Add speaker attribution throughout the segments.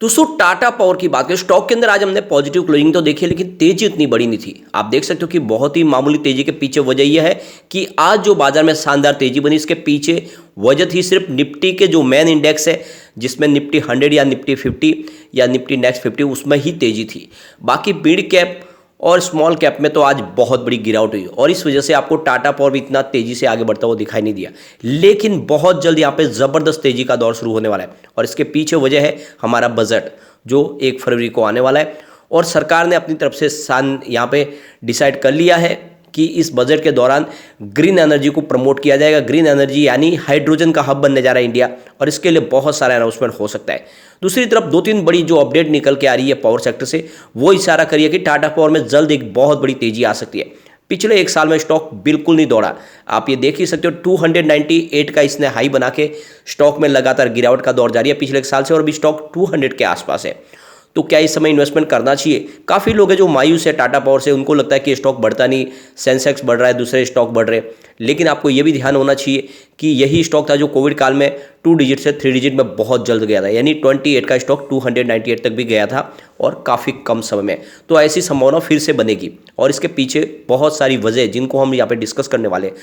Speaker 1: दोस्तों टाटा पावर की बात करें, स्टॉक के अंदर आज हमने पॉजिटिव क्लोजिंग तो देखी है, लेकिन तेजी उतनी बड़ी नहीं थी। आप देख सकते हो कि बहुत ही मामूली तेजी के पीछे वजह यह है कि आज जो बाजार में शानदार तेजी बनी, इसके पीछे वजह थी सिर्फ निफ्टी के जो मेन इंडेक्स है, जिसमें निफ्टी 100 या निफ्टी 50 या निफ्टी नेक्स्ट 50, उसमें ही तेजी थी। बाकी मिड कैप और स्मॉल कैप में तो आज बहुत बड़ी गिरावट हुई और इस वजह से आपको टाटा पावर भी इतना तेजी से आगे बढ़ता हुआ दिखाई नहीं दिया। लेकिन बहुत जल्द यहाँ पे ज़बरदस्त तेजी का दौर शुरू होने वाला है और इसके पीछे वजह है हमारा बजट, जो 1 फरवरी को आने वाला है। और सरकार ने अपनी तरफ से यहाँ पे डिसाइड कर लिया है कि इस बजट के दौरान ग्रीन एनर्जी को प्रमोट किया जाएगा। ग्रीन एनर्जी यानी हाइड्रोजन का हब बनने जा रहा है इंडिया, और इसके लिए बहुत सारा अनाउंसमेंट हो सकता है। दूसरी तरफ 2-3 बड़ी जो अपडेट निकल के आ रही है पावर सेक्टर से, वो इशारा करिए कि टाटा पावर में जल्द एक बहुत बड़ी तेजी आ सकती है। पिछले 1 साल में स्टॉक बिल्कुल नहीं दौड़ा, आप ये देख ही सकते हो। 298 का इसने हाई बना के स्टॉक में लगातार गिरावट का दौर जारी है पिछले 1 साल से, और अभी स्टॉक 200 के आसपास है। तो क्या इस समय इन्वेस्टमेंट करना चाहिए? काफ़ी लोग हैं जो मायूस है टाटा पावर से, उनको लगता है कि स्टॉक बढ़ता नहीं, सेंसेक्स बढ़ रहा है, दूसरे स्टॉक बढ़ रहे हैं। लेकिन आपको ये भी ध्यान होना चाहिए कि यही स्टॉक था जो कोविड काल में 2 डिजिट से 3 डिजिट में बहुत जल्द गया था, यानी 28 का स्टॉक 298 तक भी गया था और काफ़ी कम समय में। तो ऐसी संभावना फिर से बनेगी और इसके पीछे बहुत सारी वजह जिनको हम यहाँ पे डिस्कस करने वाले हैं।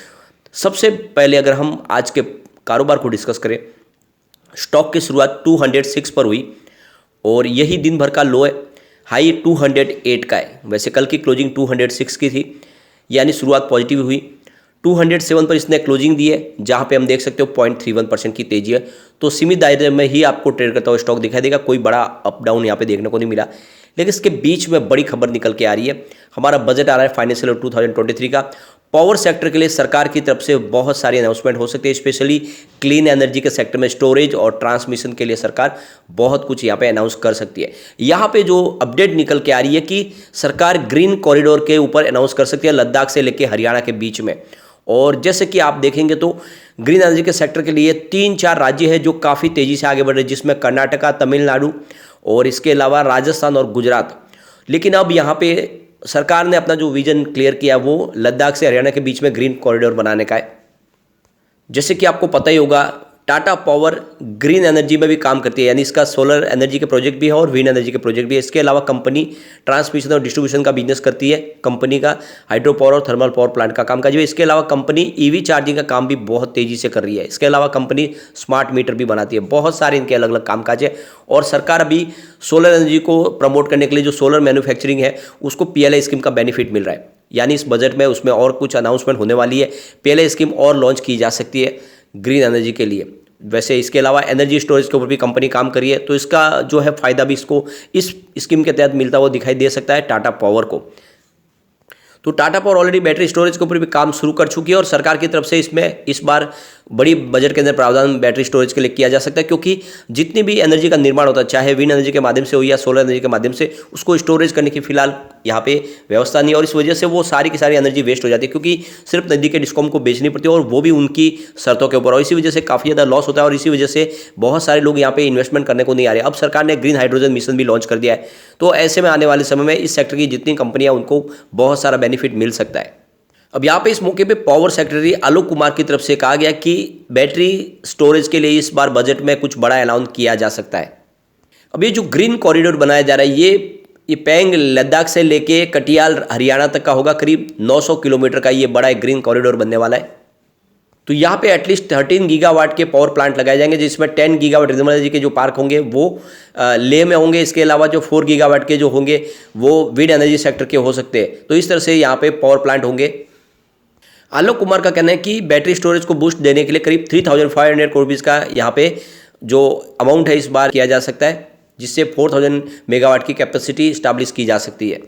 Speaker 1: सबसे पहले अगर हम आज के कारोबार को डिस्कस करें, स्टॉक की शुरुआत 206 पर हुई और यही दिन भर का लो है। हाई 208 का है। वैसे कल की क्लोजिंग 206 की थी, यानी शुरुआत पॉजिटिव हुई। 207 पर इसने क्लोजिंग दी है, जहां पे हम देख सकते हो 0.31% की तेजी है। तो सीमित दायरे में ही आपको ट्रेड करता हुआ स्टॉक दिखाई देगा, कोई बड़ा अप डाउन यहाँ पे देखने को नहीं मिला। लेकिन इसके बीच में बड़ी खबर निकल के आ रही है, हमारा बजट आ रहा है फाइनेंशियल ईयर 2023 का। पावर सेक्टर के लिए सरकार की तरफ से बहुत सारी अनाउंसमेंट हो सकती है, स्पेशली क्लीन एनर्जी के सेक्टर में स्टोरेज और ट्रांसमिशन के लिए सरकार बहुत कुछ यहाँ पे अनाउंस कर सकती है। यहाँ पे जो अपडेट निकल के आ रही है कि सरकार ग्रीन कॉरिडोर के ऊपर अनाउंस कर सकती है, लद्दाख से लेकर हरियाणा के बीच में। और जैसे कि आप देखेंगे तो ग्रीन एनर्जी के सेक्टर के लिए 3-4 राज्य हैं जो काफ़ी तेज़ी से आगे बढ़ रहे हैं, जिसमें कर्नाटका, तमिलनाडु और इसके अलावा राजस्थान और गुजरात। लेकिन अब यहाँ पे सरकार ने अपना जो विजन क्लियर किया वो लद्दाख से हरियाणा के बीच में ग्रीन कॉरिडोर बनाने का है। जैसे कि आपको पता ही होगा, टाटा पावर ग्रीन एनर्जी में भी काम करती है, यानी इसका सोलर एनर्जी के प्रोजेक्ट भी है और विंड एनर्जी के प्रोजेक्ट भी है। इसके अलावा कंपनी ट्रांसमिशन और डिस्ट्रीब्यूशन का बिजनेस करती है, कंपनी का हाइड्रो पावर और थर्मल पावर प्लांट का काम काज है। इसके अलावा कंपनी ईवी चार्जिंग का काम भी बहुत तेजी से कर रही है। इसके अलावा कंपनी स्मार्ट मीटर भी बनाती है। बहुत सारे इनके अलग अलग कामकाज है और सरकार अभी सोलर एनर्जी को प्रमोट करने के लिए जो सोलर मैन्युफैक्चरिंग है उसको PLI स्कीम का बेनिफिट मिल रहा है, यानी इस बजट में उसमें और कुछ अनाउंसमेंट होने वाली है। PLI स्कीम और लॉन्च की जा सकती है ग्रीन एनर्जी के लिए। वैसे इसके अलावा एनर्जी स्टोरेज के ऊपर भी कंपनी काम कर रही है, तो इसका जो है फायदा भी इसको इस स्कीम के तहत मिलता हुआ दिखाई दे सकता है टाटा पावर को। तो Tata power already battery storage के ऊपर भी काम शुरू कर चुकी है और सरकार की तरफ से इसमें इस बार बड़ी बजट के अंदर प्रावधान बैटरी स्टोरेज के लिए किया जा सकता है, क्योंकि जितनी भी एनर्जी का निर्माण होता है, चाहे विंड एनर्जी के माध्यम से हो या सोलर एनर्जी के माध्यम से, उसको स्टोरेज करने की फिलहाल यहाँ पे व्यवस्था नहीं है और इस वजह से वो सारी की सारी एनर्जी वेस्ट हो जाती है, क्योंकि सिर्फ नदी के डिस्कॉम को बेचनी पड़ती है और वो भी उनकी शर्तों के ऊपर, और इसी वजह से काफ़ी ज़्यादा लॉस होता है और इसी वजह से बहुत सारे लोग यहाँ पे इन्वेस्टमेंट करने को नहीं आ रहे। अब सरकार ने ग्रीन हाइड्रोजन मिशन भी लॉन्च कर दिया है, तो ऐसे में आने वाले समय में इस सेक्टर की जितनी कंपनियाँ उनको बहुत सारा बेनिफिट मिल सकता है। अब यहाँ पे इस मौके पे पावर सेक्रेटरी आलोक कुमार की तरफ से कहा गया कि बैटरी स्टोरेज के लिए इस बार बजट में कुछ बड़ा अनाउंस किया जा सकता है। अब ये जो ग्रीन कॉरिडोर बनाया जा रहा है ये पैंग लद्दाख से लेके कटियाल हरियाणा तक का होगा। करीब 900 किलोमीटर का ये बड़ा ग्रीन कॉरिडोर बनने वाला है। तो यहाँ पे एटलीस्ट 13 गीगावाट के पावर प्लांट लगाए जाएंगे, जिसमें 10 गीगावाट रिन्यूएबल एनर्जी के जो पार्क होंगे वो लेह में होंगे। इसके अलावा जो 4 गीगावाट के जो होंगे वो विंड एनर्जी सेक्टर के हो सकते हैं। तो इस तरह से यहाँ पे पावर प्लांट होंगे। आलोक कुमार का कहना है कि बैटरी स्टोरेज को बूस्ट देने के लिए करीब 3,500 करोड़ रुपीज़ का यहाँ पे जो अमाउंट है इस बार किया जा सकता है, जिससे 4,000 मेगावाट की कैपेसिटी स्टैब्लिश की जा सकती है।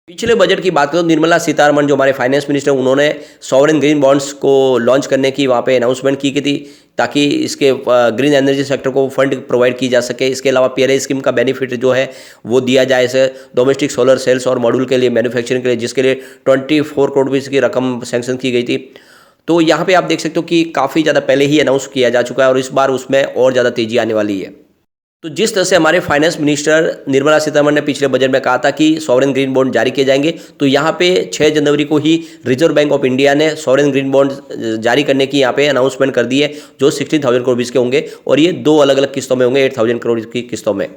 Speaker 1: पिछले बजट की बात करें तो निर्मला सीतारमण जो हमारे फाइनेंस मिनिस्टर, उन्होंने सॉवरेन ग्रीन बॉन्ड्स को लॉन्च करने की वहाँ पे अनाउंसमेंट की थी, ताकि इसके ग्रीन एनर्जी सेक्टर को फंड प्रोवाइड की जा सके। इसके अलावा PLI स्कीम का बेनिफिट जो है वो दिया जाए, इसे डोमेस्टिक सोलर सेल्स और मॉड्यूल के लिए मैन्युफैक्चरिंग के लिए, जिसके लिए 24 करोड़ रुपये की रकम सैंक्शन की गई थी। तो यहाँ पे आप देख सकते हो कि काफ़ी ज़्यादा पहले ही अनाउंस किया जा चुका है और इस बार उसमें और ज़्यादा तेज़ी आने वाली है। तो जिस तरह से हमारे फाइनेंस मिनिस्टर निर्मला सीतारमण ने पिछले बजट में कहा था कि सॉवरेन ग्रीन बॉन्ड जारी किए जाएंगे, तो यहाँ पे 6 जनवरी को ही रिजर्व बैंक ऑफ इंडिया ने सॉवरेन ग्रीन बॉन्ड जारी करने की यहाँ पे अनाउंसमेंट कर दी है, जो 16,000 करोड़ रुपीज़ के होंगे और ये 2 अलग अलग किस्तों में होंगे, 8,000 करोड़ की किस्तों में।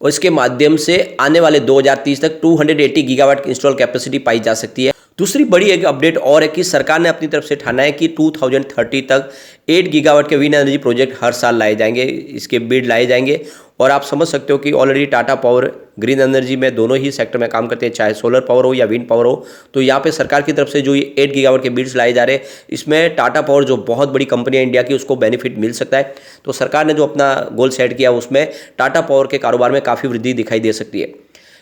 Speaker 1: और इसके माध्यम से आने वाले 2030 तक 280 गीगावाट की इंस्टॉल कैपेसिटी पाई जा सकती है। दूसरी बड़ी एक अपडेट और है कि सरकार ने अपनी तरफ से ठाना है कि 2030 तक 8 गीगावाट के विंड एनर्जी प्रोजेक्ट हर साल लाए जाएंगे, इसके बिड लाए जाएंगे। और आप समझ सकते हो कि already Tata power green energy में दोनों ही सेक्टर में काम करते हैं, चाहे सोलर पावर हो या विंड पावर हो। तो यहाँ पे सरकार की तरफ से जो ये 8 गीगावाट के बिड्स लाए जा रहे हैं, इसमें टाटा पावर जो बहुत बड़ी कंपनी है इंडिया की, उसको बेनिफिट मिल सकता है। तो सरकार ने जो अपना गोल सेट किया उसमें टाटा पावर के कारोबार में काफ़ी वृद्धि दिखाई दे सकती है।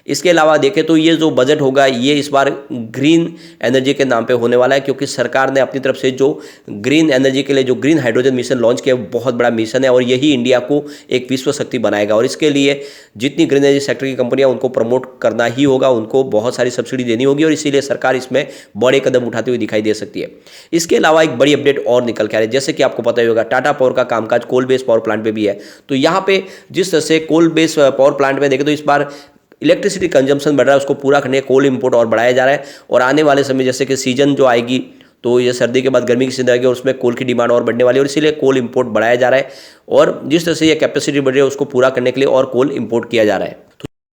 Speaker 1: इसके अलावा देखें तो ये जो बजट होगा ये इस बार ग्रीन एनर्जी के नाम पे होने वाला है, क्योंकि सरकार ने अपनी तरफ से जो ग्रीन एनर्जी के लिए जो ग्रीन हाइड्रोजन मिशन लॉन्च किया, बहुत बड़ा मिशन है और यही इंडिया को एक विश्व शक्ति बनाएगा। और इसके लिए जितनी ग्रीन एनर्जी सेक्टर की कंपनियां, उनको प्रमोट करना ही होगा, उनको बहुत सारी सब्सिडी देनी होगी और इसीलिए सरकार इसमें बड़े कदम उठाती हुई दिखाई दे सकती है। इसके अलावा एक बड़ी अपडेट और निकल के आ रही है, जैसे कि आपको पता ही होगा टाटा पावर का कामकाज कोल बेस्ड पावर प्लांट पे भी है। तो यहाँ पे जिस तरह से कोल बेस्ड पावर प्लांट में देखें तो इस बार इलेक्ट्रिसिटी कंजम्पशन बढ़ रहा है, उसको पूरा करने कोल इंपोर्ट और बढ़ाया जा रहा है। और आने वाले समय जैसे कि सीजन जो आएगी, तो ये सर्दी के बाद गर्मी की सीजन आएगी और उसमें कोल की डिमांड और बढ़ने वाली है और इसीलिए कोल इंपोर्ट बढ़ाया जा रहा है। और जिस तरह से ये कैपेसिटी बढ़ रही है उसको पूरा करने के लिए और कोल इंपोर्ट किया जा रहा है।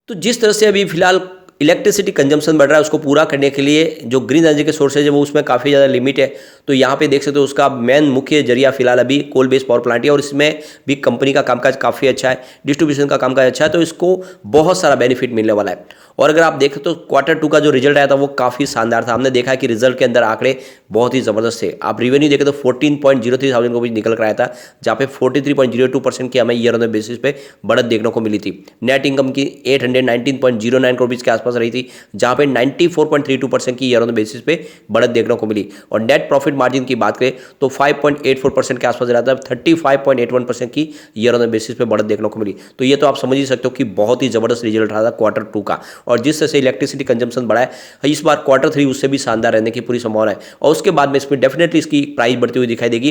Speaker 1: तो जिस तरह से अभी फिलहाल इलेक्ट्रिसिटी कंजम्पशन बढ़ रहा है, उसको पूरा करने के लिए जो ग्रीन एनर्जी के सोर्सेज है वो उसमें काफ़ी ज़्यादा लिमिट है। तो यहाँ पे देख सकते हो उसका मेन मुख्य जरिया फिलहाल अभी कोल बेस्ड पावर प्लांट है और इसमें भी कंपनी का कामकाज काफ़ी अच्छा है, डिस्ट्रीब्यूशन का कामकाज अच्छा है, तो इसको बहुत सारा बेनिफिट मिलने वाला है। और अगर आप देखें तो Q2 का जो रिजल्ट आया था वो काफ़ी शानदार था। हमने देखा कि रिजल्ट के अंदर आंकड़े बहुत ही ज़बरदस्त थे। आप रेवेन्यू देखें तो 14.03 थाउजेंड को भी निकल कर आया था, जहाँ पे 43.02% की हमें ईयर ऑन बेसिस पे बढ़त देखने को मिली थी। नेट इनकम की 819.09 करोड़ के आसपास रही थी, जहाँ पे 94.32% की ईयर ऑन बेसिस पे बढ़त देखने को मिली। और नेट प्रॉफिट मार्जिन की बात करें तो 5.84% के आसपास रहा था, 35.81% की ईयर ऑन बेसिस पे बढ़त देखने को मिली। तो ये तो आप समझ ही सकते हो कि बहुत ही ज़बरदस्त रिजल्ट रहा था Q2 का। और जिस तरह से इलेक्ट्रिसिटी कंजम्पशन बढ़ा है, इस बार Q3 उससे भी शानदार रहने की पूरी संभावना है और उसके बाद में इसमें डेफिनेटली इसकी प्राइस बढ़ती हुई दिखाई देगी।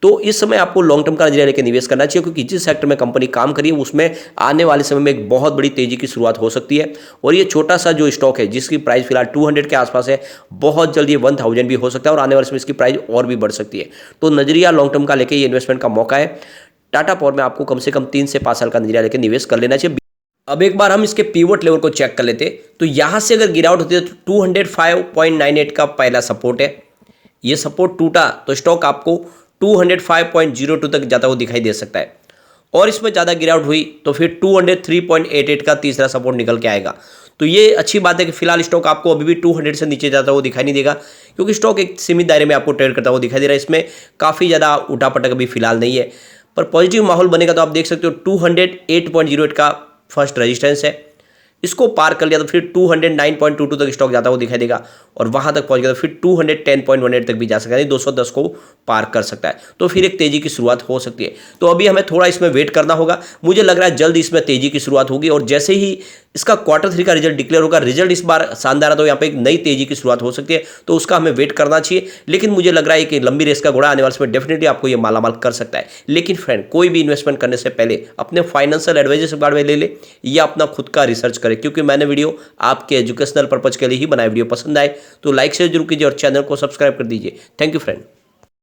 Speaker 1: तो इस समय आपको लॉन्ग टर्म का नजरिया लेकर निवेश करना चाहिए, क्योंकि जिस सेक्टर में कंपनी काम करी है उसमें आने वाले समय में एक बहुत बड़ी तेजी की शुरुआत हो सकती है। और ये छोटा सा जो स्टॉक है जिसकी प्राइस फिलहाल 200 के आसपास है, बहुत जल्दी 1000 भी हो सकता है और आने वाले समय इसकी प्राइस और भी बढ़ सकती है। तो नजरिया लॉन्ग टर्म का लेकर ये इन्वेस्टमेंट का मौका है। टाटा पावर में आपको कम से कम 3 से 5 साल का नजरिया लेकर निवेश कर लेना चाहिए। अब एक बार हम इसके पिवट लेवल को चेक कर लेते, तो यहां से अगर गिरावट होती है तो 205.98 का पहला सपोर्ट है, ये सपोर्ट टूटा तो स्टॉक आपको 205.02 तक जाता हुआ दिखाई दे सकता है। और इसमें ज़्यादा गिरावट हुई तो फिर 203.88 का तीसरा सपोर्ट निकल के आएगा। तो ये अच्छी बात है कि फिलहाल स्टॉक आपको अभी भी 200 से नीचे जाता हुआ दिखाई नहीं देगा, क्योंकि स्टॉक एक सीमित दायरे में आपको ट्रेड करता हुआ दिखाई दे रहा है। इसमें काफ़ी ज़्यादा उठापटक अभी फिलहाल नहीं है, पर पॉजिटिव माहौल बनेगा तो आप देख सकते हो 208.08 का फर्स्ट रेजिस्टेंस है, इसको पार कर लिया तो फिर 209.22 तक स्टॉक जाता हुआ दिखाई देगा और वहां तक पहुंच गया तो फिर 210.18 तक भी जा सकता है, 210 को पार कर सकता है। तो फिर एक तेजी की शुरुआत हो सकती है। तो अभी हमें थोड़ा इसमें वेट करना होगा। मुझे लग रहा है जल्द इसमें तेजी की शुरुआत होगी और जैसे ही इसका Q3 का रिजल्ट डिक्लेयर होगा, रिजल्ट इस बार शानदार है तो यहाँ पे एक नई तेजी की शुरुआत हो सकती है, तो उसका हमें वेट करना चाहिए। लेकिन मुझे लग रहा है कि लंबी रेस का घोड़ा आने वाले समय डेफिनेटली आपको ये मालामाल कर सकता है। लेकिन फ्रेंड, कोई भी इन्वेस्टमेंट करने से पहले अपने फाइनेंशियल एडवाइजर से बारे में ले ले या अपना खुद का रिसर्च करें, क्योंकि मैंने वीडियो आपके एजुकेशनल पर्पज के लिए ही बनाया। वीडियो पसंद आए तो लाइक शेयर जरूर कीजिए और चैनल को सब्सक्राइब कर दीजिए। Thank you friend.